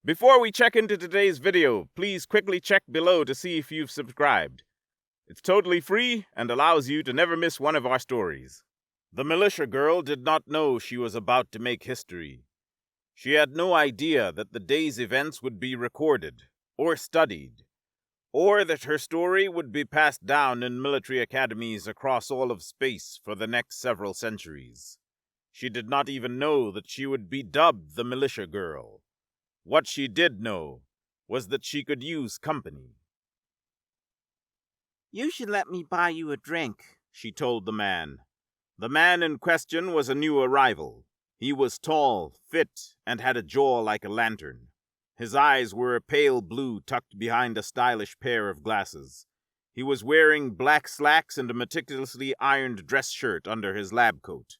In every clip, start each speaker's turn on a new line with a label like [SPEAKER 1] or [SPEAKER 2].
[SPEAKER 1] Before we check into today's video, please quickly check below to see if you've subscribed. It's totally free and allows you to never miss one of our stories. The militia girl did not know she was about to make history. She had no idea that the day's events would be recorded, or studied, or that her story would be passed down in military academies across all of space for the next several centuries. She did not even know that she would be dubbed the militia girl. What she did know was that she could use company.
[SPEAKER 2] "You should let me buy you a drink,"
[SPEAKER 1] she told the man. The man in question was a new arrival. He was tall, fit, and had a jaw like a lantern. His eyes were a pale blue tucked behind a stylish pair of glasses. He was wearing black slacks and a meticulously ironed dress shirt under his lab coat.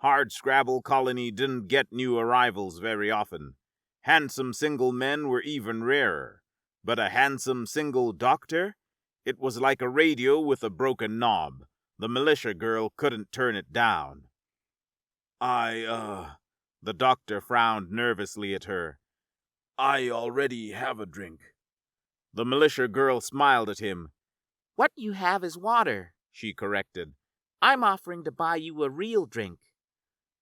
[SPEAKER 1] Hardscrabble Colony didn't get new arrivals very often. Handsome single men were even rarer. But a handsome single doctor? It was like a radio with a broken knob. The militia girl couldn't turn it down. The doctor frowned nervously at her. "I already have a drink." The militia girl smiled at him.
[SPEAKER 2] "What you have is water,"
[SPEAKER 1] she corrected.
[SPEAKER 2] "I'm offering to buy you a real drink."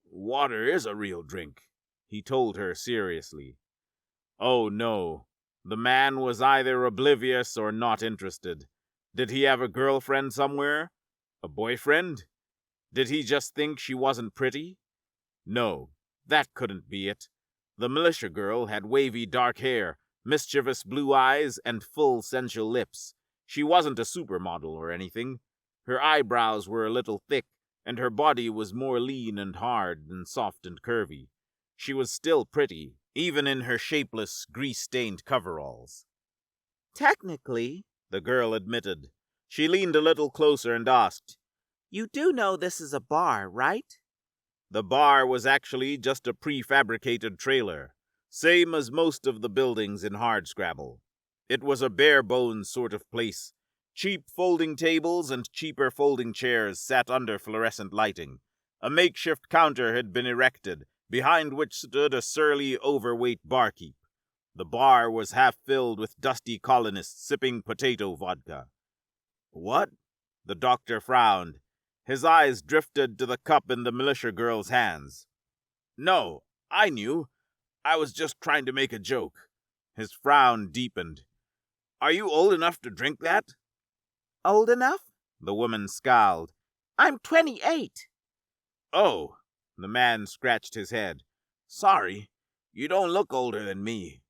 [SPEAKER 1] "Water is a real drink," he told her seriously. Oh no, the man was either oblivious or not interested. Did he have a girlfriend somewhere? A boyfriend? Did he just think she wasn't pretty? No, that couldn't be it. The militia girl had wavy dark hair, mischievous blue eyes, and full sensual lips. She wasn't a supermodel or anything. Her eyebrows were a little thick, and her body was more lean and hard than soft and curvy. She was still pretty, even in her shapeless, grease-stained coveralls.
[SPEAKER 2] "Technically,"
[SPEAKER 1] the girl admitted. She leaned a little closer and asked,
[SPEAKER 2] "You do know this is a bar, right?"
[SPEAKER 1] The bar was actually just a prefabricated trailer, same as most of the buildings in Hardscrabble. It was a bare-bones sort of place. Cheap folding tables and cheaper folding chairs sat under fluorescent lighting. A makeshift counter had been erected, behind which stood a surly, overweight barkeep. The bar was half filled with dusty colonists sipping potato vodka. "What?" The doctor frowned. His eyes drifted to the cup in the militia girl's hands. "No, I knew. I was just trying to make a joke." His frown deepened. "Are you old enough to drink that?"
[SPEAKER 2] "Old enough?"
[SPEAKER 1] The woman scowled.
[SPEAKER 2] "I'm 28.
[SPEAKER 1] "Oh," the man scratched his head. "Sorry, you don't look older than me."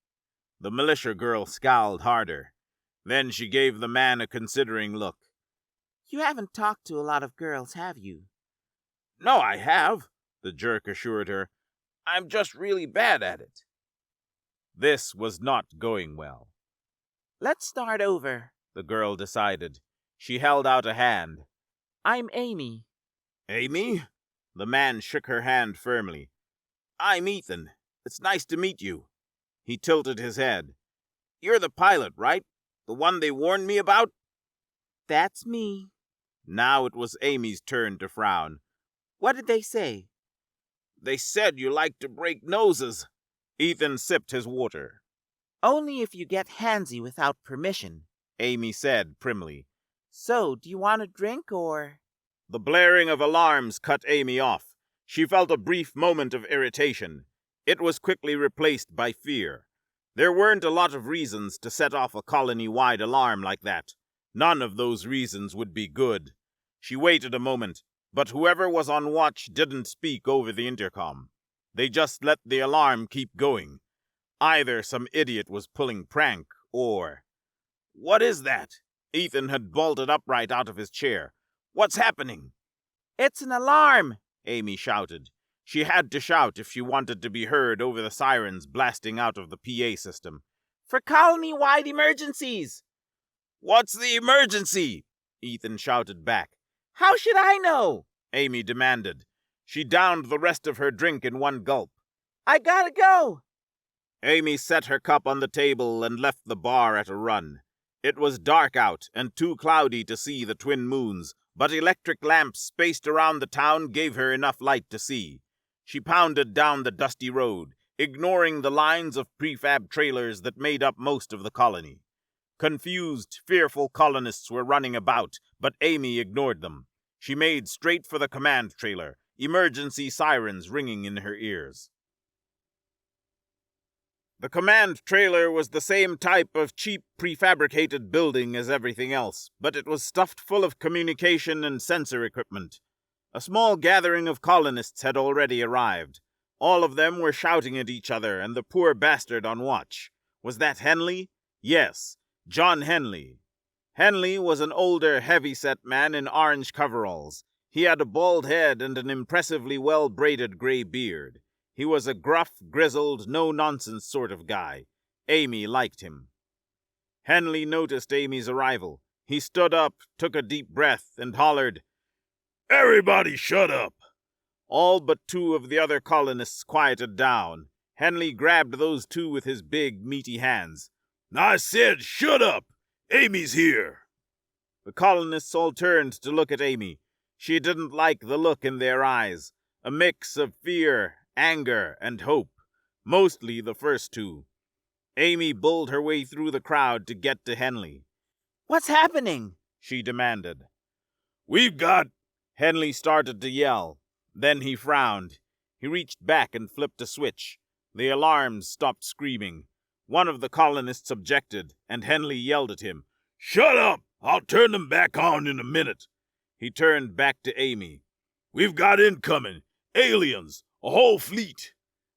[SPEAKER 1] The militia girl scowled harder. Then she gave the man a considering look.
[SPEAKER 2] "You haven't talked to a lot of girls, have you?"
[SPEAKER 1] "No, I have," the jerk assured her. "I'm just really bad at it." This was not going well.
[SPEAKER 2] "Let's start over,"
[SPEAKER 1] the girl decided. She held out a hand.
[SPEAKER 2] "I'm Amy."
[SPEAKER 1] "Amy?" The man shook her hand firmly. "I'm Ethan. It's nice to meet you." He tilted his head. "You're the pilot, right? The one they warned me about?"
[SPEAKER 2] "That's me."
[SPEAKER 1] Now it was Amy's turn to frown.
[SPEAKER 2] "What did they say?"
[SPEAKER 1] "They said you like to break noses." Ethan sipped his water.
[SPEAKER 2] "Only if you get handsy without permission,"
[SPEAKER 1] Amy said primly.
[SPEAKER 2] "So, do you want a drink or—"
[SPEAKER 1] The blaring of alarms cut Amy off. She felt a brief moment of irritation. It was quickly replaced by fear. There weren't a lot of reasons to set off a colony-wide alarm like that. None of those reasons would be good. She waited a moment, but whoever was on watch didn't speak over the intercom. They just let the alarm keep going. Either some idiot was pulling prank, or... "What is that?" Ethan had bolted upright out of his chair. "What's happening?"
[SPEAKER 2] "It's an alarm!"
[SPEAKER 1] Amy shouted. She had to shout if she wanted to be heard over the sirens blasting out of the PA system.
[SPEAKER 2] "For colony-wide emergencies!"
[SPEAKER 1] "What's the emergency?" Ethan shouted back.
[SPEAKER 2] "How should I know?"
[SPEAKER 1] Amy demanded. She downed the rest of her drink in one gulp.
[SPEAKER 2] "I gotta go!"
[SPEAKER 1] Amy set her cup on the table and left the bar at a run. It was dark out and too cloudy to see the twin moons, but electric lamps spaced around the town gave her enough light to see. She pounded down the dusty road, ignoring the lines of prefab trailers that made up most of the colony. Confused, fearful colonists were running about, but Amy ignored them. She made straight for the command trailer, emergency sirens ringing in her ears. The command trailer was the same type of cheap prefabricated building as everything else, but it was stuffed full of communication and sensor equipment. A small gathering of colonists had already arrived. All of them were shouting at each other, and the poor bastard on watch. Was that Henley? Yes, John Henley. Henley was an older, heavy-set man in orange coveralls. He had a bald head and an impressively well-braided gray beard. He was a gruff, grizzled, no-nonsense sort of guy. Amy liked him. Henley noticed Amy's arrival. He stood up, took a deep breath, and hollered, "Everybody shut up!" All but two of the other colonists quieted down. Henley grabbed those two with his big, meaty hands. "I said shut up! Amy's here!" The colonists all turned to look at Amy. She didn't like the look in their eyes, a mix of fear, anger, and hope, mostly the first two. Amy bulled her way through the crowd to get to Henley.
[SPEAKER 2] "What's happening?"
[SPEAKER 1] she demanded. "We've got—" Henley started to yell. Then he frowned. He reached back and flipped a switch. The alarms stopped screaming. One of the colonists objected, and Henley yelled at him. "Shut up! I'll turn them back on in a minute." He turned back to Amy. "We've got incoming. Aliens. A whole fleet."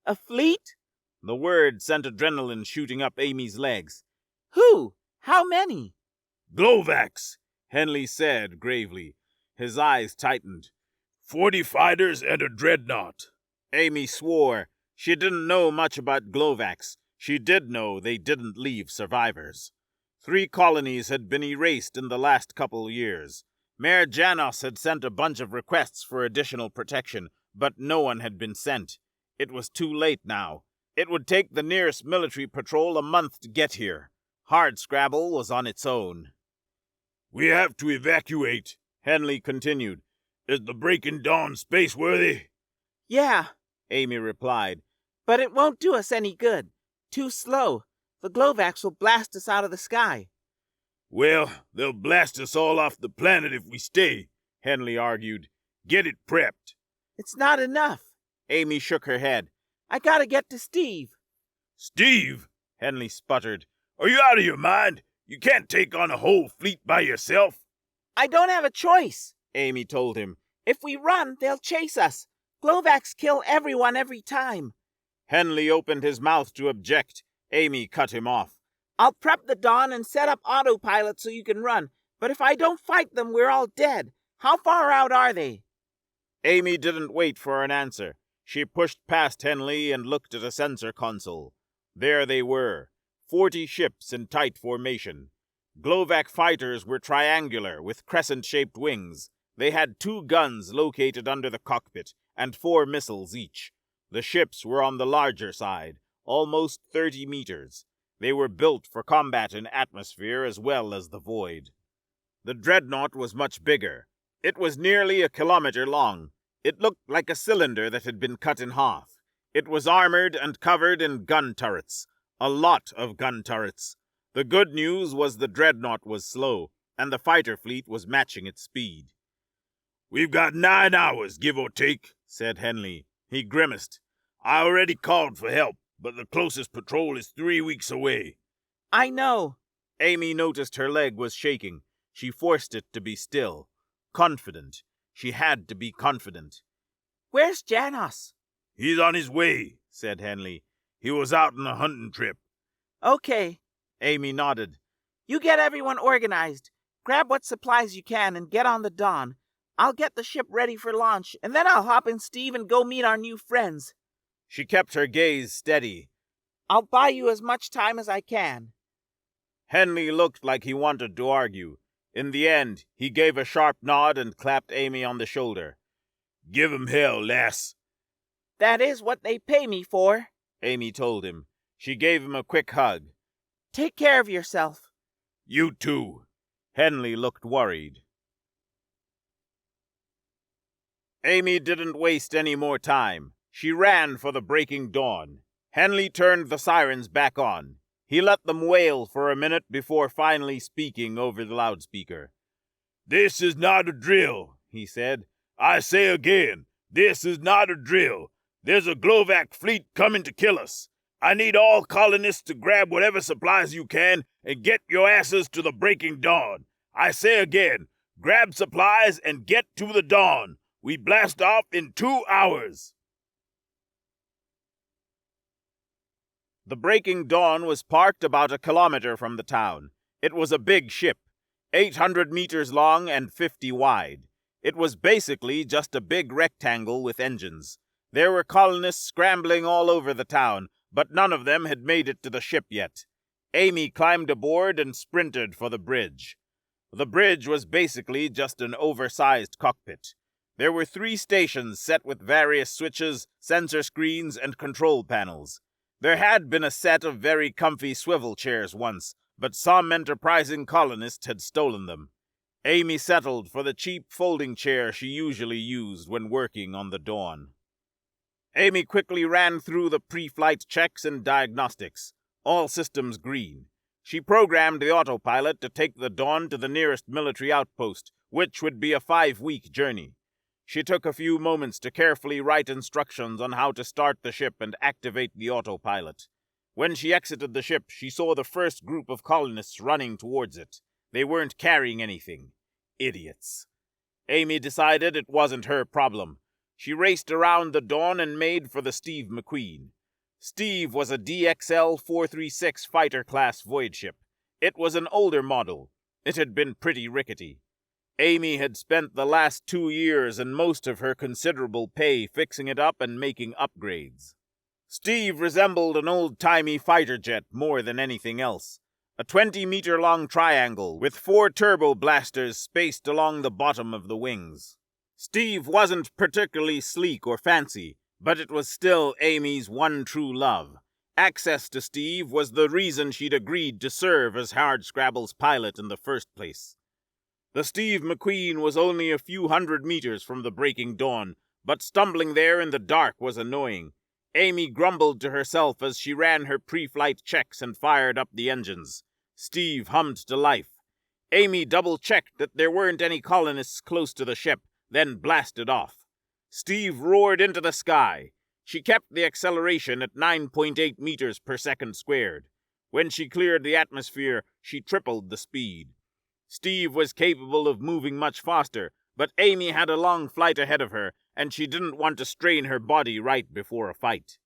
[SPEAKER 2] "A fleet?"
[SPEAKER 1] The word sent adrenaline shooting up Amy's legs.
[SPEAKER 2] "Who? How many?"
[SPEAKER 1] "Glovax," Henley said gravely. His eyes tightened. 40 fighters and a dreadnought." Amy swore. She didn't know much about Glovax. She did know they didn't leave survivors. 3 colonies had been erased in the last couple years. Mayor Janos had sent a bunch of requests for additional protection, but no one had been sent. It was too late now. It would take the nearest military patrol a month to get here. Hardscrabble was on its own. "We have to evacuate," Henley continued. "Is the Breaking Dawn spaceworthy?"
[SPEAKER 2] "Yeah,"
[SPEAKER 1] Amy replied.
[SPEAKER 2] "but it won't do us any good. Too slow. The Glovax will blast us out of the sky."
[SPEAKER 1] "Well, they'll blast us all off the planet if we stay," Henley argued. "Get it prepped."
[SPEAKER 2] "It's not enough."
[SPEAKER 1] Amy shook her head.
[SPEAKER 2] "I gotta get to Steve."
[SPEAKER 1] "Steve?" Henley sputtered. "Are you out of your mind? You can't take on a whole fleet by yourself."
[SPEAKER 2] "I don't have a choice," Amy told him. "If we run, they'll chase us. Glovax kill everyone every time."
[SPEAKER 1] Henley opened his mouth to object. Amy cut him off.
[SPEAKER 2] "I'll prep the Dawn and set up autopilot so you can run, but if I don't fight them, we're all dead. How far out are they?"
[SPEAKER 1] Amy didn't wait for an answer. She pushed past Henley and looked at a sensor console. There they were, 40 ships in tight formation. Glovac fighters were triangular with crescent-shaped wings. They had 2 guns located under the cockpit and 4 missiles each. The ships were on the larger side, almost 30 meters. They were built for combat in atmosphere as well as the void. The dreadnought was much bigger. It was nearly a kilometer long. It looked like a cylinder that had been cut in half. It was armored and covered in gun turrets. A lot of gun turrets. The good news was the dreadnought was slow, and the fighter fleet was matching its speed. "We've got 9 hours, give or take," said Henley. He grimaced. "I already called for help, but the closest patrol is 3 weeks away."
[SPEAKER 2] "I know."
[SPEAKER 1] Amy noticed her leg was shaking. She forced it to be still. Confident. She had to be confident.
[SPEAKER 2] "Where's Janos?"
[SPEAKER 1] "He's on his way," said Henley. "He was out on a hunting trip."
[SPEAKER 2] "Okay."
[SPEAKER 1] Amy nodded.
[SPEAKER 2] "You get everyone organized. Grab what supplies you can and get on the Dawn. I'll get the ship ready for launch, and then I'll hop in Steve and go meet our new friends."
[SPEAKER 1] She kept her gaze steady.
[SPEAKER 2] "I'll buy you as much time as I can."
[SPEAKER 1] Henley looked like he wanted to argue. In the end, he gave a sharp nod and clapped Amy on the shoulder. "Give 'em hell, lass."
[SPEAKER 2] "That is what they pay me for,"
[SPEAKER 1] Amy told him. She gave him a quick hug.
[SPEAKER 2] "Take care of yourself."
[SPEAKER 1] "You too." Henley looked worried. Amy didn't waste any more time. She ran for the Breaking Dawn. Henley turned the sirens back on. He let them wail for a minute before finally speaking over the loudspeaker. "This is not a drill," he said. "I say again, this is not a drill. There's a Glovac fleet coming to kill us. I need all colonists to grab whatever supplies you can and get your asses to the breaking dawn. I say again, grab supplies and get to the dawn. We blast off in 2 hours." The breaking dawn was parked about a kilometer from the town. It was a big ship, 800 meters long and 50 wide. It was basically just a big rectangle with engines. There were colonists scrambling all over the town, but none of them had made it to the ship yet. Amy climbed aboard and sprinted for the bridge. The bridge was basically just an oversized cockpit. There were 3 stations set with various switches, sensor screens, and control panels. There had been a set of very comfy swivel chairs once, but some enterprising colonist had stolen them. Amy settled for the cheap folding chair she usually used when working on the Dawn. Amy quickly ran through the pre-flight checks and diagnostics. All systems green. She programmed the autopilot to take the Dawn to the nearest military outpost, which would be a 5-week journey. She took a few moments to carefully write instructions on how to start the ship and activate the autopilot. When she exited the ship, she saw the first group of colonists running towards it. They weren't carrying anything. Idiots. Amy decided it wasn't her problem. She raced around the Dawn and made for the Steve McQueen. Steve was a DXL-436 fighter-class void ship. It was an older model. It had been pretty rickety. Amy had spent the last 2 years and most of her considerable pay fixing it up and making upgrades. Steve resembled an old-timey fighter jet more than anything else. A 20-meter-long triangle with 4 turbo blasters spaced along the bottom of the wings. Steve wasn't particularly sleek or fancy, but it was still Amy's one true love. Access to Steve was the reason she'd agreed to serve as Hardscrabble's pilot in the first place. The Steve McQueen was only a few hundred meters from the breaking dawn, but stumbling there in the dark was annoying. Amy grumbled to herself as she ran her pre-flight checks and fired up the engines. Steve hummed to life. Amy double-checked that there weren't any colonists close to the ship, then blasted off. Steve roared into the sky. She kept the acceleration at 9.8 meters per second squared. When she cleared the atmosphere, she tripled the speed. Steve was capable of moving much faster, but Amy had a long flight ahead of her, and she didn't want to strain her body right before a fight.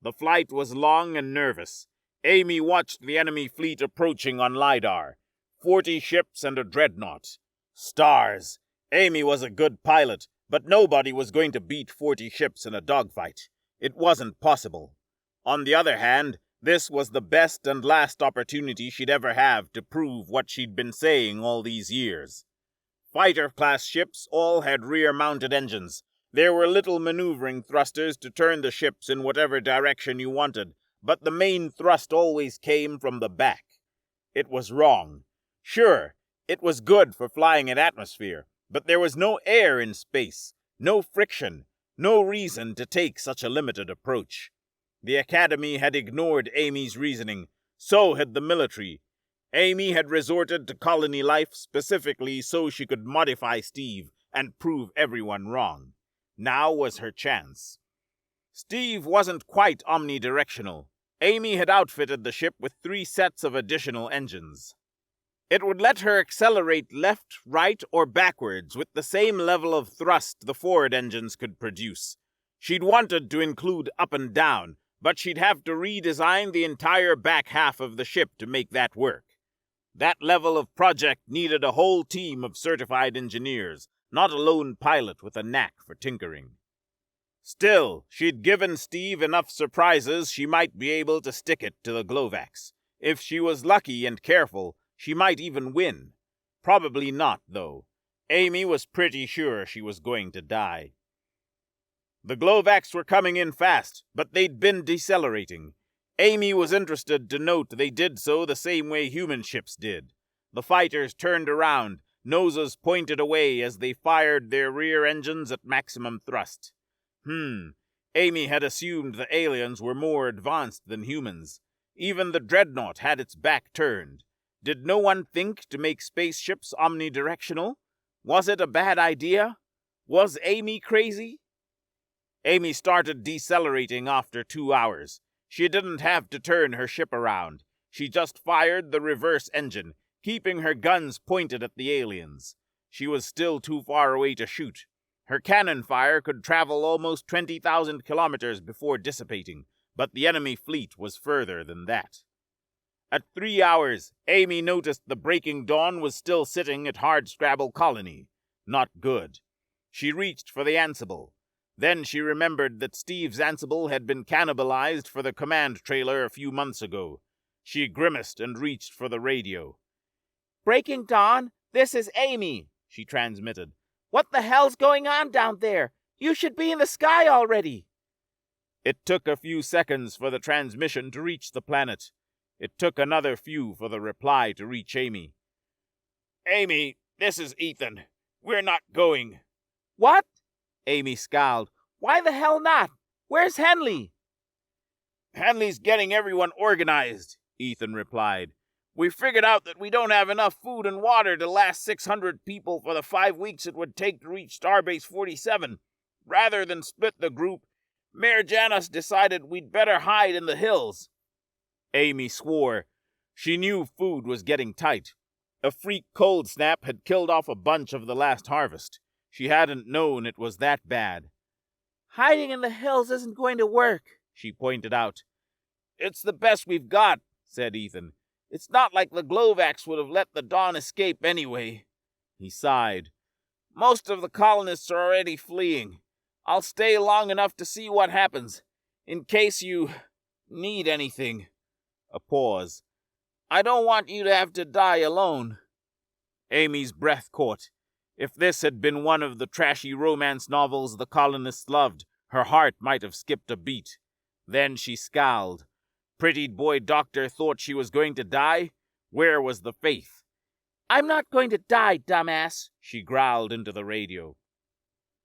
[SPEAKER 1] The flight was long and nervous. Amy watched the enemy fleet approaching on LiDAR. 40 ships and a dreadnought. Stars! Amy was a good pilot, but nobody was going to beat 40 ships in a dogfight. It wasn't possible. On the other hand, this was the best and last opportunity she'd ever have to prove what she'd been saying all these years. Fighter-class ships all had rear-mounted engines. There were little maneuvering thrusters to turn the ships in whatever direction you wanted, but the main thrust always came from the back. It was wrong. Sure, it was good for flying in atmosphere, but there was no air in space, no friction, no reason to take such a limited approach. The Academy had ignored Amy's reasoning. So had the military. Amy had resorted to colony life specifically so she could modify Steve and prove everyone wrong. Now was her chance. Steve wasn't quite omnidirectional. Amy had outfitted the ship with 3 sets of additional engines. It would let her accelerate left, right, or backwards with the same level of thrust the forward engines could produce. She'd wanted to include up and down, but she'd have to redesign the entire back half of the ship to make that work. That level of project needed a whole team of certified engineers, not a lone pilot with a knack for tinkering. Still, she'd given Steve enough surprises she might be able to stick it to the Glovacs. If she was lucky and careful, she might even win. Probably not, though. Amy was pretty sure she was going to die. The Glovacs were coming in fast, but they'd been decelerating. Amy was interested to note they did so the same way human ships did. The fighters turned around, noses pointed away as they fired their rear engines at maximum thrust. Amy had assumed the aliens were more advanced than humans. Even the dreadnought had its back turned. Did no one think to make spaceships omnidirectional? Was it a bad idea? Was Amy crazy? Amy started decelerating after 2 hours. She didn't have to turn her ship around. She just fired the reverse engine, keeping her guns pointed at the aliens. She was still too far away to shoot. Her cannon fire could travel almost 20,000 kilometers before dissipating, but the enemy fleet was further than that. At 3 hours, Amy noticed the breaking dawn was still sitting at Hardscrabble Colony. Not good. She reached for the Ansible. Then she remembered that Steve's Ansible had been cannibalized for the command trailer a few months ago. She grimaced and reached for the radio.
[SPEAKER 2] "Breaking dawn, this is Amy," she transmitted. "What the hell's going on down there? You should be in the sky already."
[SPEAKER 1] It took a few seconds for the transmission to reach the planet. It took another few for the reply to reach Amy. "Amy, this is Ethan. We're not going."
[SPEAKER 2] "What?" Amy scowled. "Why the hell not? Where's Henley?"
[SPEAKER 1] "Henley's getting everyone organized," Ethan replied. "We figured out that we don't have enough food and water to last 600 people for the 5 weeks it would take to reach Starbase 47. Rather than split the group, Mayor Janus decided we'd better hide in the hills." Amy swore. She knew food was getting tight. A freak cold snap had killed off a bunch of the last harvest. She hadn't known it was that bad.
[SPEAKER 2] "Hiding in the hills isn't going to work," she pointed out.
[SPEAKER 1] "It's the best we've got," said Ethan. "It's not like the Glovax would have let the Dawn escape anyway." He sighed. "Most of the colonists are already fleeing. I'll stay long enough to see what happens, in case you need anything." A pause. "I don't want you to have to die alone." Amy's breath caught. If this had been one of the trashy romance novels the colonists loved, her heart might have skipped a beat. Then she scowled. Pretty boy doctor thought she was going to die? Where was the faith?
[SPEAKER 2] "I'm not going to die, dumbass,"
[SPEAKER 1] she growled into the radio.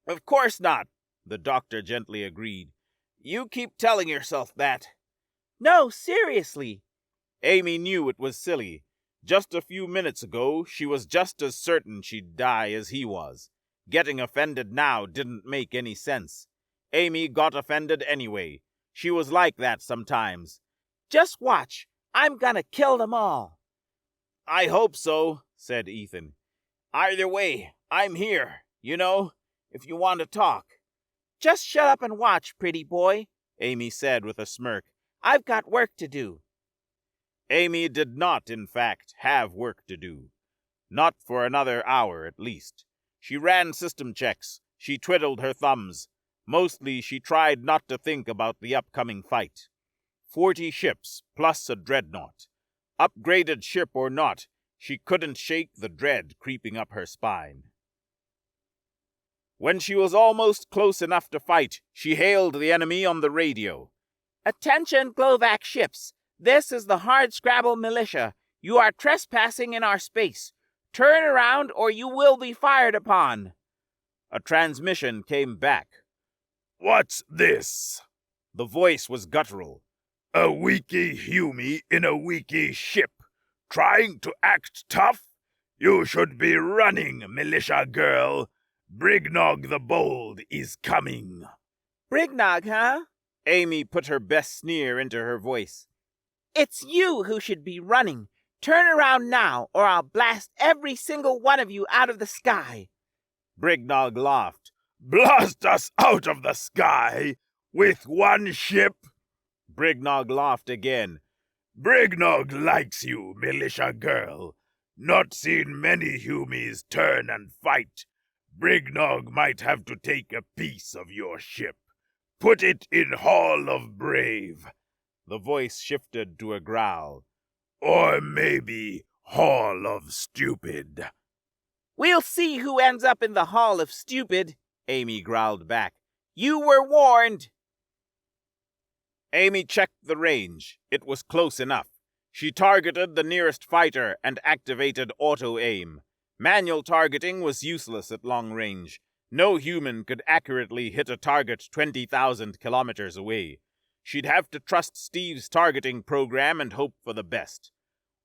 [SPEAKER 1] "Of course not," the doctor gently agreed. "You keep telling yourself that."
[SPEAKER 2] "No, seriously."
[SPEAKER 1] Amy knew it was silly. Just a few minutes ago, she was just as certain she'd die as he was. Getting offended now didn't make any sense. Amy got offended anyway. She was like that sometimes.
[SPEAKER 2] "Just watch. I'm gonna kill them all."
[SPEAKER 1] "I hope so," said Ethan. "Either way, I'm here, if you want to talk."
[SPEAKER 2] "Just shut up and watch, pretty boy," Amy said with a smirk. "I've got work to do."
[SPEAKER 1] Amy did not, in fact, have work to do. Not for another hour, at least. She ran system checks. She twiddled her thumbs. Mostly, she tried not to think about the upcoming fight. 40 ships, plus a dreadnought. Upgraded ship or not, she couldn't shake the dread creeping up her spine. When she was almost close enough to fight, she hailed the enemy on the radio.
[SPEAKER 2] "Attention, Glovac ships. This is the Hardscrabble militia. You are trespassing in our space. Turn around or you will be fired upon."
[SPEAKER 1] A transmission came back. "What's this?" The voice was guttural. "A weaky Humie in a weaky ship. Trying to act tough? You should be running, militia girl. Brignog the Bold is coming."
[SPEAKER 2] "Brignog, huh?"
[SPEAKER 1] Amy put her best sneer into her voice.
[SPEAKER 2] "It's you who should be running. Turn around now, or I'll blast every single one of you out of the sky."
[SPEAKER 1] Brignog laughed. "Blast us out of the sky? With one ship?" Brignog laughed again. "Brignog likes you, militia girl. Not seen many Humies turn and fight. Brignog might have to take a piece of your ship. Put it in Hall of Brave." The voice shifted to a growl. "Or maybe Hall of Stupid."
[SPEAKER 2] "We'll see who ends up in the Hall of Stupid," Amy growled back. "You were warned."
[SPEAKER 1] Amy checked the range. It was close enough. She targeted the nearest fighter and activated auto-aim. Manual targeting was useless at long range. No human could accurately hit a target 20,000 kilometers away. She'd have to trust Steve's targeting program and hope for the best.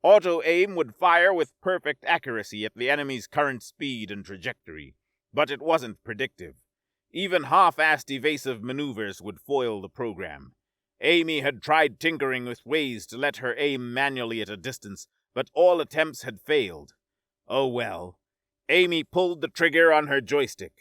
[SPEAKER 1] Auto-aim would fire with perfect accuracy at the enemy's current speed and trajectory, but it wasn't predictive. Even half-assed evasive maneuvers would foil the program. Amy had tried tinkering with ways to let her aim manually at a distance, but all attempts had failed. Oh well. Amy pulled the trigger on her joystick.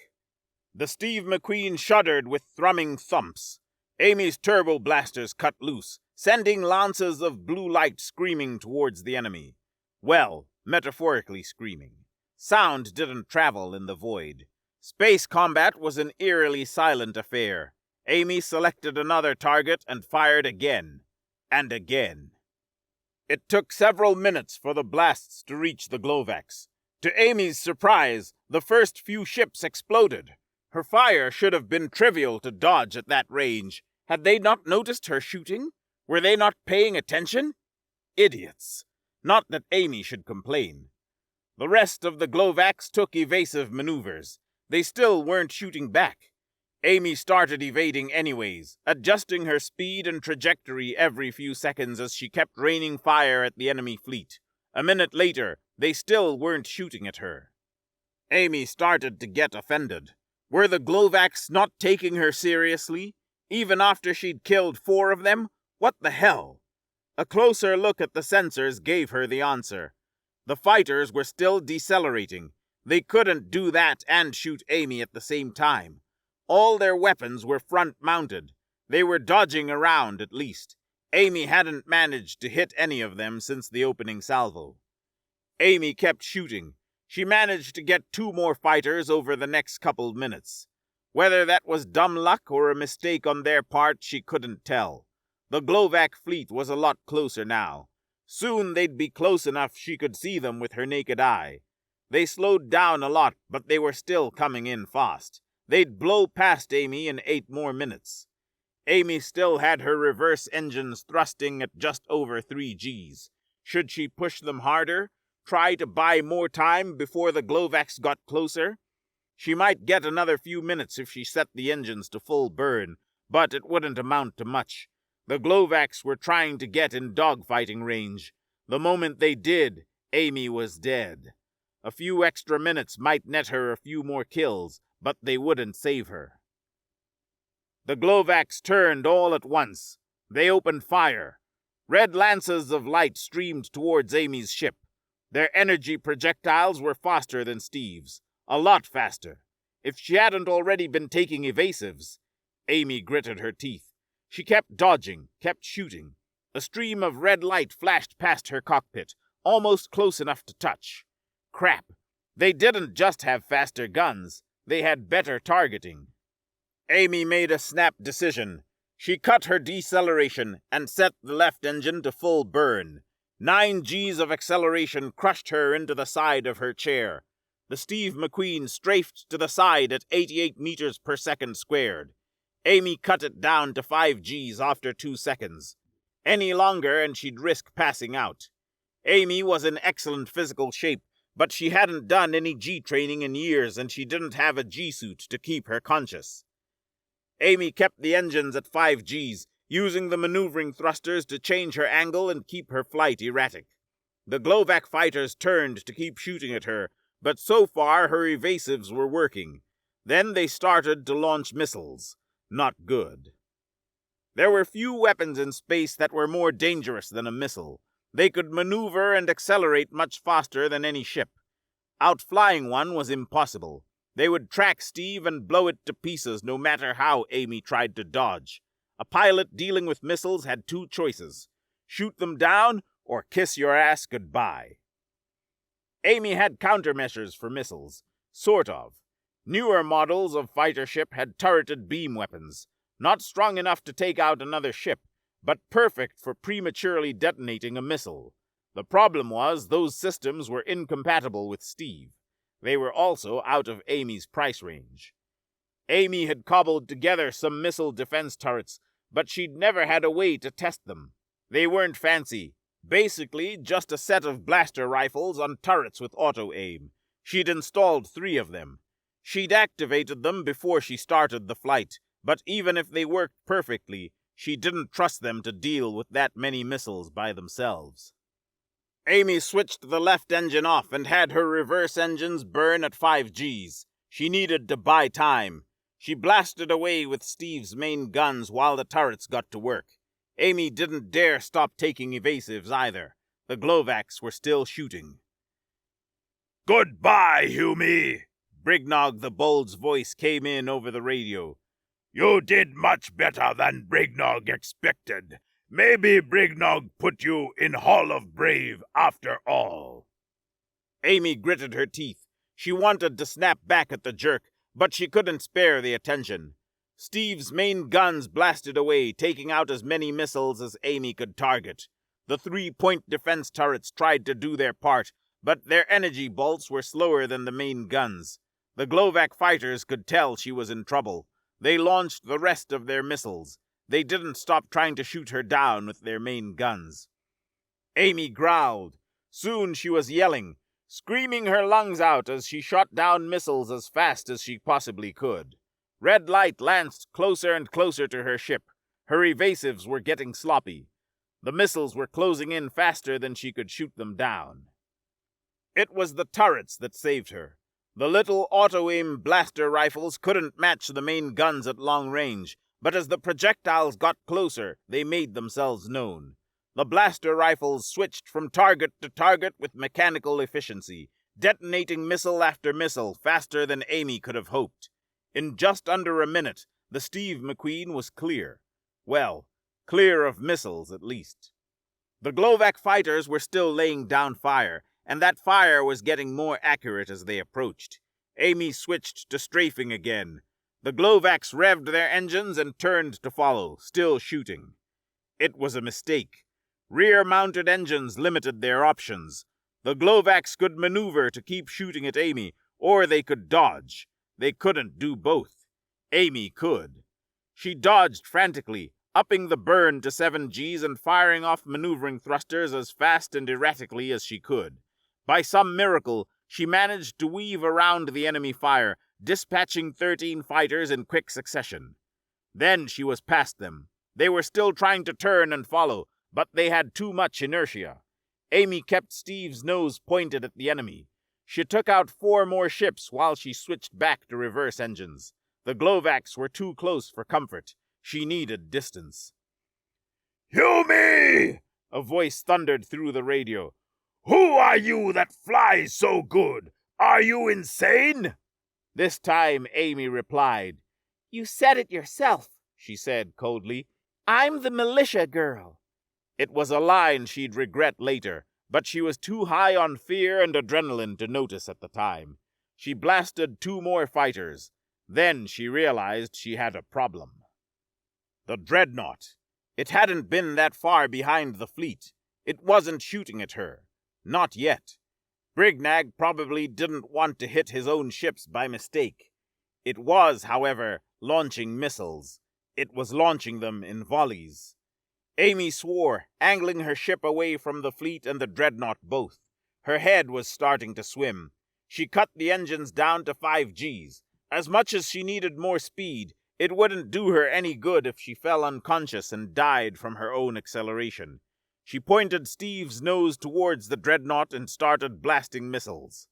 [SPEAKER 1] The Steve McQueen shuddered with thrumming thumps. Amy's turbo blasters cut loose, sending lances of blue light screaming towards the enemy. Well, metaphorically screaming. Sound didn't travel in the void. Space combat was an eerily silent affair. Amy selected another target and fired again. And again. It took several minutes for the blasts to reach the Glovax. To Amy's surprise, the first few ships exploded. Her fire should have been trivial to dodge at that range. Had they not noticed her shooting? Were they not paying attention? Idiots. Not that Amy should complain. The rest of the Glovax took evasive maneuvers. They still weren't shooting back. Amy started evading anyways, adjusting her speed and trajectory every few seconds as she kept raining fire at the enemy fleet. A minute later, they still weren't shooting at her. Amy started to get offended. Were the Glovax not taking her seriously? Even after she'd killed 4 of them? What the hell? A closer look at the sensors gave her the answer. The fighters were still decelerating. They couldn't do that and shoot Amy at the same time. All their weapons were front-mounted. They were dodging around, at least. Amy hadn't managed to hit any of them since the opening salvo. Amy kept shooting. She managed to get 2 more fighters over the next couple minutes. Whether that was dumb luck or a mistake on their part, she couldn't tell. The Glovac fleet was a lot closer now. Soon they'd be close enough she could see them with her naked eye. They slowed down a lot, but they were still coming in fast. They'd blow past Amy in 8 more minutes. Amy still had her reverse engines thrusting at just over 3 Gs. Should she push them harder? Try to buy more time before the Glovax got closer? She might get another few minutes if she set the engines to full burn, but it wouldn't amount to much. The Glovax were trying to get in dogfighting range. The moment they did, Amy was dead. A few extra minutes might net her a few more kills, but they wouldn't save her. The Glovax turned all at once. They opened fire. Red lances of light streamed towards Amy's ship. Their energy projectiles were faster than Steve's. A lot faster. If she hadn't already been taking evasives. Amy gritted her teeth. She kept dodging, kept shooting. A stream of red light flashed past her cockpit, almost close enough to touch. Crap. They didn't just have faster guns. They had better targeting. Amy made a snap decision. She cut her deceleration and set the left engine to full burn. 9 Gs of acceleration crushed her into the side of her chair. The Steve McQueen strafed to the side at 88 meters per second squared. Amy cut it down to 5 Gs after 2 seconds. Any longer and she'd risk passing out. Amy was in excellent physical shape, but she hadn't done any G training in years and she didn't have a G suit to keep her conscious. Amy kept the engines at 5 Gs, using the maneuvering thrusters to change her angle and keep her flight erratic. The Glovac fighters turned to keep shooting at her, but so far her evasives were working. Then they started to launch missiles. Not good. There were few weapons in space that were more dangerous than a missile. They could maneuver and accelerate much faster than any ship. Outflying one was impossible. They would track Steve and blow it to pieces no matter how Amy tried to dodge. A pilot dealing with missiles had 2 choices. Shoot them down or kiss your ass goodbye. Amy had countermeasures for missiles. Sort of. Newer models of fighter ship had turreted beam weapons. Not strong enough to take out another ship, but perfect for prematurely detonating a missile. The problem was those systems were incompatible with Steve. They were also out of Amy's price range. Amy had cobbled together some missile defense turrets, but she'd never had a way to test them. They weren't fancy. Basically, just a set of blaster rifles on turrets with auto-aim. She'd installed 3 of them. She'd activated them before she started the flight, but even if they worked perfectly, she didn't trust them to deal with that many missiles by themselves. Amy switched the left engine off and had her reverse engines burn at 5 Gs. She needed to buy time. She blasted away with Steve's main guns while the turrets got to work. Amy didn't dare stop taking evasives either. The Glovacs were still shooting. "Goodbye, Hume!" Brignog the Bold's voice came in over the radio. "You did much better than Brignog expected. Maybe Brignog put you in Hall of Brave after all." Amy gritted her teeth. She wanted to snap back at the jerk, but she couldn't spare the attention. Steve's main guns blasted away, taking out as many missiles as Amy could target. The 3-point defense turrets tried to do their part, but their energy bolts were slower than the main guns. The Glovac fighters could tell she was in trouble. They launched the rest of their missiles. They didn't stop trying to shoot her down with their main guns. Amy growled. Soon she was yelling, screaming her lungs out as she shot down missiles as fast as she possibly could. Red light lanced closer and closer to her ship. Her evasives were getting sloppy. The missiles were closing in faster than she could shoot them down. It was the turrets that saved her. The little auto-aim blaster rifles couldn't match the main guns at long range, but as the projectiles got closer, they made themselves known. The blaster rifles switched from target to target with mechanical efficiency, detonating missile after missile faster than Amy could have hoped. In just under a minute, the Steve McQueen was clear. Well, clear of missiles at least. The Glovac fighters were still laying down fire, and that fire was getting more accurate as they approached. Amy switched to strafing again. The Glovacs revved their engines and turned to follow, still shooting. It was a mistake. Rear-mounted engines limited their options. The Glovacs could maneuver to keep shooting at Amy, or they could dodge. They couldn't do both. Amy could. She dodged frantically, upping the burn to 7 Gs and firing off maneuvering thrusters as fast and erratically as she could. By some miracle, she managed to weave around the enemy fire, dispatching 13 fighters in quick succession. Then she was past them. They were still trying to turn and follow, but they had too much inertia. Amy kept Steve's nose pointed at the enemy. She took out 4 more ships while she switched back to reverse engines. The Glovacs were too close for comfort. She needed distance. "Hume!" a voice thundered through the radio. "Who are you that flies so good? Are you insane?" This time Amy replied.
[SPEAKER 2] "You said it yourself," she said coldly. "I'm the militia girl."
[SPEAKER 1] It was a line she'd regret later, but she was too high on fear and adrenaline to notice at the time. She blasted 2 more fighters. Then she realized she had a problem. The dreadnought. It hadn't been that far behind the fleet. It wasn't shooting at her. Not yet. Brignog probably didn't want to hit his own ships by mistake. It was, however, launching missiles. It was launching them in volleys. Amy swore, angling her ship away from the fleet and the dreadnought both. Her head was starting to swim. She cut the engines down to 5 Gs. As much as she needed more speed, it wouldn't do her any good if she fell unconscious and died from her own acceleration. She pointed Steve's nose towards the dreadnought and started blasting missiles.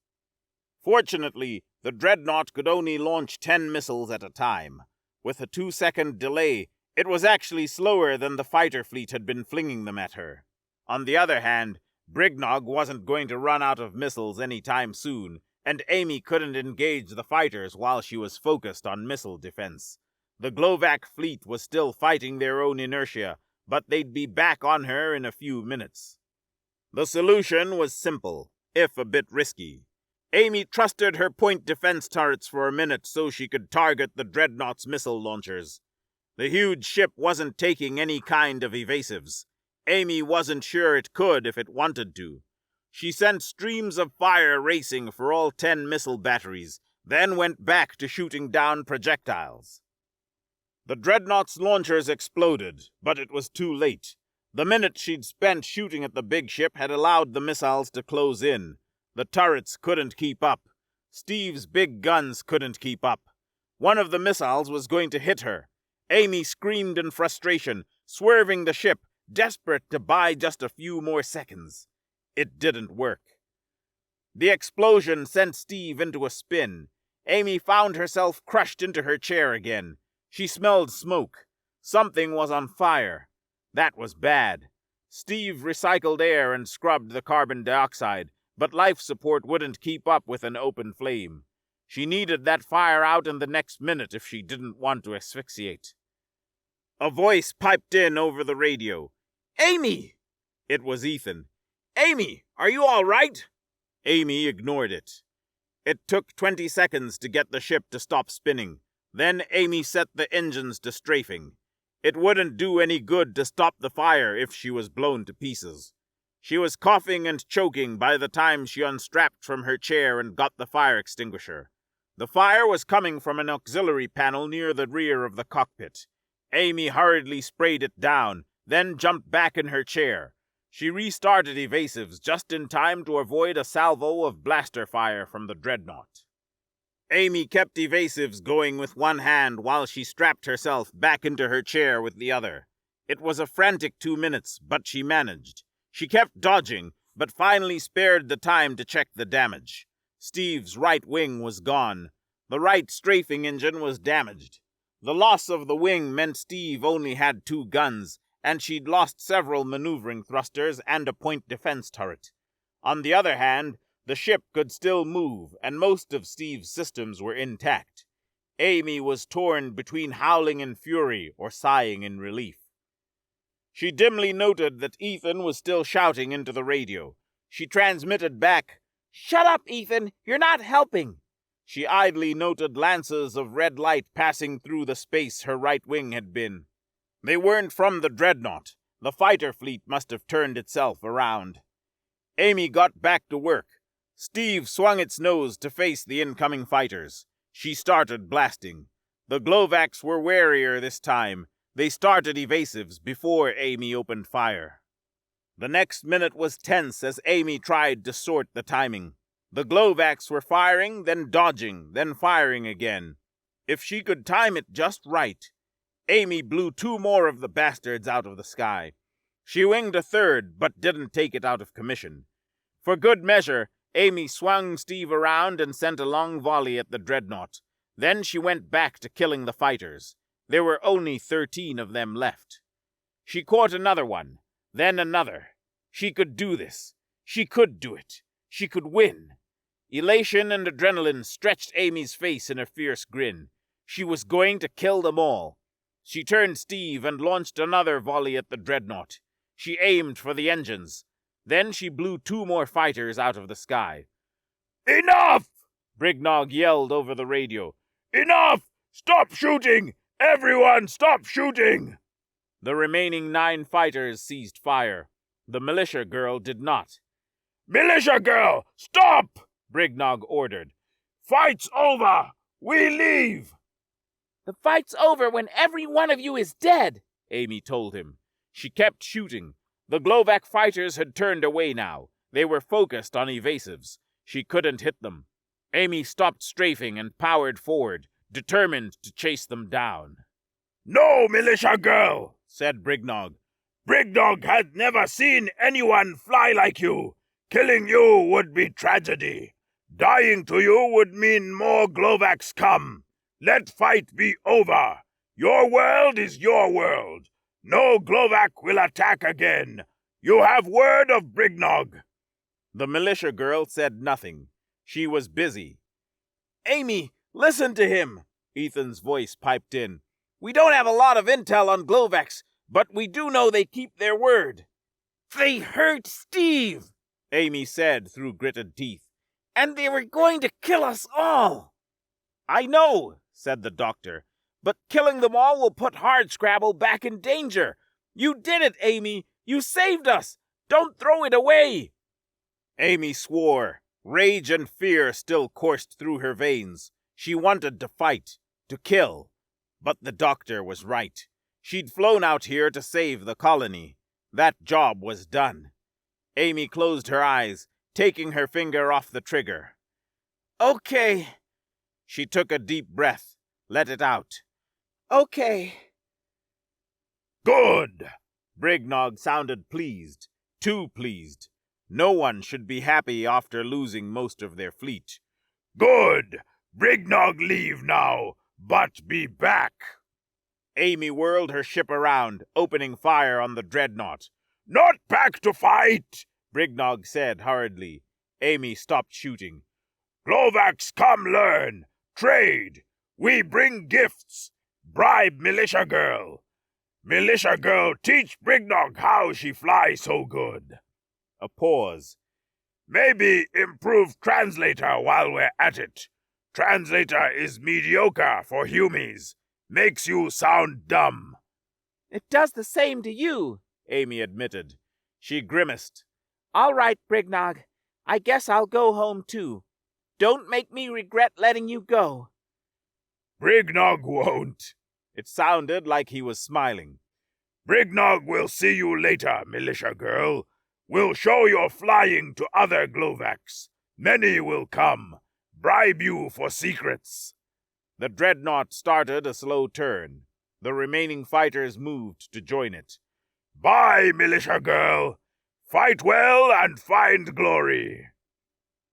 [SPEAKER 1] Fortunately, the dreadnought could only launch 10 missiles at a time. With a 2-second delay, it was actually slower than the fighter fleet had been flinging them at her. On the other hand, Brignog wasn't going to run out of missiles any time soon, and Amy couldn't engage the fighters while she was focused on missile defense. The Glovac fleet was still fighting their own inertia, but they'd be back on her in a few minutes. The solution was simple, if a bit risky. Amy trusted her point defense turrets for a minute so she could target the dreadnought's missile launchers. The huge ship wasn't taking any kind of evasives. Amy wasn't sure it could if it wanted to. She sent streams of fire racing for all 10 missile batteries, then went back to shooting down projectiles. The dreadnought's launchers exploded, but it was too late. The minute she'd spent shooting at the big ship had allowed the missiles to close in. The turrets couldn't keep up. Steve's big guns couldn't keep up. One of the missiles was going to hit her. Amy screamed in frustration, swerving the ship, desperate to buy just a few more seconds. It didn't work. The explosion sent Steve into a spin. Amy found herself crushed into her chair again. She smelled smoke. Something was on fire. That was bad. Steve recycled air and scrubbed the carbon dioxide, but life support wouldn't keep up with an open flame. She needed that fire out in the next minute if she didn't want to asphyxiate. A voice piped in over the radio.
[SPEAKER 2] Amy!
[SPEAKER 1] It was Ethan.
[SPEAKER 2] Amy, are you all right?
[SPEAKER 1] Amy ignored it. It took 20 seconds to get the ship to stop spinning. Then Amy set the engines to strafing. It wouldn't do any good to stop the fire if she was blown to pieces. She was coughing and choking by the time she unstrapped from her chair and got the fire extinguisher. The fire was coming from an auxiliary panel near the rear of the cockpit. Amy hurriedly sprayed it down, then jumped back in her chair. She restarted evasives just in time to avoid a salvo of blaster fire from the dreadnought. Amy kept evasives going with one hand while she strapped herself back into her chair with the other. It was a frantic 2 minutes, but she managed. She kept dodging, but finally spared the time to check the damage. Steve's right wing was gone. The right strafing engine was damaged. The loss of the wing meant Steve only had 2 guns, and she'd lost several maneuvering thrusters and a point defense turret. On the other hand, the ship could still move, and most of Steve's systems were intact. Amy was torn between howling in fury or sighing in relief. She dimly noted that Ethan was still shouting into the radio. She transmitted back,
[SPEAKER 2] "Shut up, Ethan! You're not helping!"
[SPEAKER 1] She idly noted lances of red light passing through the space her right wing had been. They weren't from the dreadnought. The fighter fleet must have turned itself around. Amy got back to work. Steve swung its nose to face the incoming fighters. She started blasting. The Glovacs were warier this time. They started evasives before Amy opened fire. The next minute was tense as Amy tried to sort the timing. The Glovacs were firing, then dodging, then firing again. If she could time it just right. Amy blew 2 more of the bastards out of the sky. She winged a third, but didn't take it out of commission. For good measure, Amy swung Steve around and sent a long volley at the dreadnought. Then she went back to killing the fighters. There were only 13 of them left. She caught another one, then another. She could do this. She could do it. She could win. Elation and adrenaline stretched Amy's face in a fierce grin. She was going to kill them all. She turned Steve and launched another volley at the dreadnought. She aimed for the engines. Then she blew 2 more fighters out of the sky. "Enough!" Brignog yelled over the radio. "Enough! Stop shooting! Everyone stop shooting!" The remaining 9 fighters ceased fire. The militia girl did not. "Militia girl, stop!" Brignog ordered. "Fight's over! We leave!"
[SPEAKER 2] "The fight's over when every one of you is dead,"
[SPEAKER 1] Amy told him. She kept shooting. The Glovac fighters had turned away now. They were focused on evasives. She couldn't hit them. Amy stopped strafing and powered forward, determined to chase them down. "No, militia girl," said Brignog. "Brignog had never seen anyone fly like you. Killing you would be tragedy. Dying to you would mean more Glovacs come. Let fight be over. Your world is your world. No Glovac will attack again. You have word of Brignog." The militia girl said nothing. She was busy.
[SPEAKER 2] "Amy, listen to him,"
[SPEAKER 1] Ethan's voice piped in.
[SPEAKER 2] "We don't have a lot of intel on Glovacs, but we do know they keep their word." "They hurt Steve,"
[SPEAKER 1] Amy said through gritted teeth.
[SPEAKER 2] "And they were going to kill us all."
[SPEAKER 1] "I know," said the doctor, "but killing them all will put Hardscrabble back in danger. You did it, Amy. You saved us. Don't throw it away." Amy swore. Rage and fear still coursed through her veins. She wanted to fight, to kill. But the doctor was right. She'd flown out here to save the colony. That job was done. Amy closed her eyes, taking her finger off the trigger.
[SPEAKER 2] Okay.
[SPEAKER 1] She took a deep breath, let it out.
[SPEAKER 2] Okay.
[SPEAKER 1] Good! Brignog sounded pleased, too pleased. No one should be happy after losing most of their fleet. Good! Brignog leave now, but be back! Amy whirled her ship around, opening fire on the dreadnought. Not back to fight! Brignog said hurriedly. Amy stopped shooting. Glovax, come learn! Trade! We bring gifts! Bribe militia girl! Militia girl, teach Brignog how she fly so good. A pause. Maybe improve translator while we're at it. Translator is mediocre for humies. Makes you sound dumb.
[SPEAKER 2] It does the same to you,
[SPEAKER 1] Amy admitted. She grimaced.
[SPEAKER 2] All right, Brignog. I guess I'll go home too. Don't make me regret letting you go.
[SPEAKER 1] Brignog won't. It sounded like he was smiling. Brignog will see you later, militia girl. We'll show your flying to other Glovax. Many will come. Bribe you for secrets. The dreadnought started a slow turn. The remaining fighters moved to join it. Bye, militia girl. Fight well and find glory.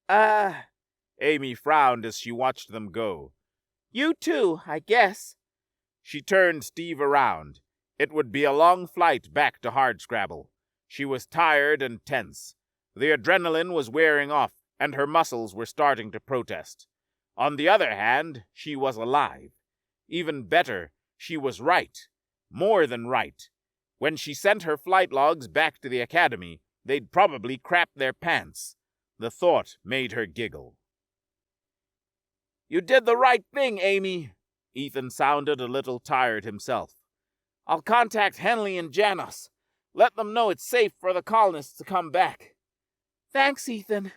[SPEAKER 1] Amy frowned as she watched them go.
[SPEAKER 2] You too, I guess.
[SPEAKER 1] She turned Steve around. It would be a long flight back to Hardscrabble. She was tired and tense. The adrenaline was wearing off, and her muscles were starting to protest. On the other hand, she was alive. Even better, she was right. More than right. When she sent her flight logs back to the academy, they'd probably crap their pants. The thought made her giggle.
[SPEAKER 2] You did the right thing, Amy. Ethan sounded a little tired himself. I'll contact Henley and Janos. Let them know it's safe for the colonists to come back. Thanks, Ethan.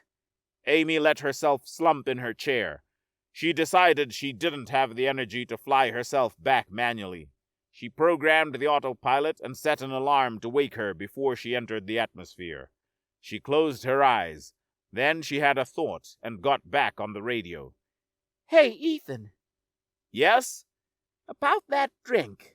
[SPEAKER 1] Amy let herself slump in her chair. She decided she didn't have the energy to fly herself back manually. She programmed the autopilot and set an alarm to wake her before she entered the atmosphere. She closed her eyes. Then she had a thought and got back on the radio.
[SPEAKER 2] Hey, Ethan.
[SPEAKER 1] Yes?
[SPEAKER 2] About that drink.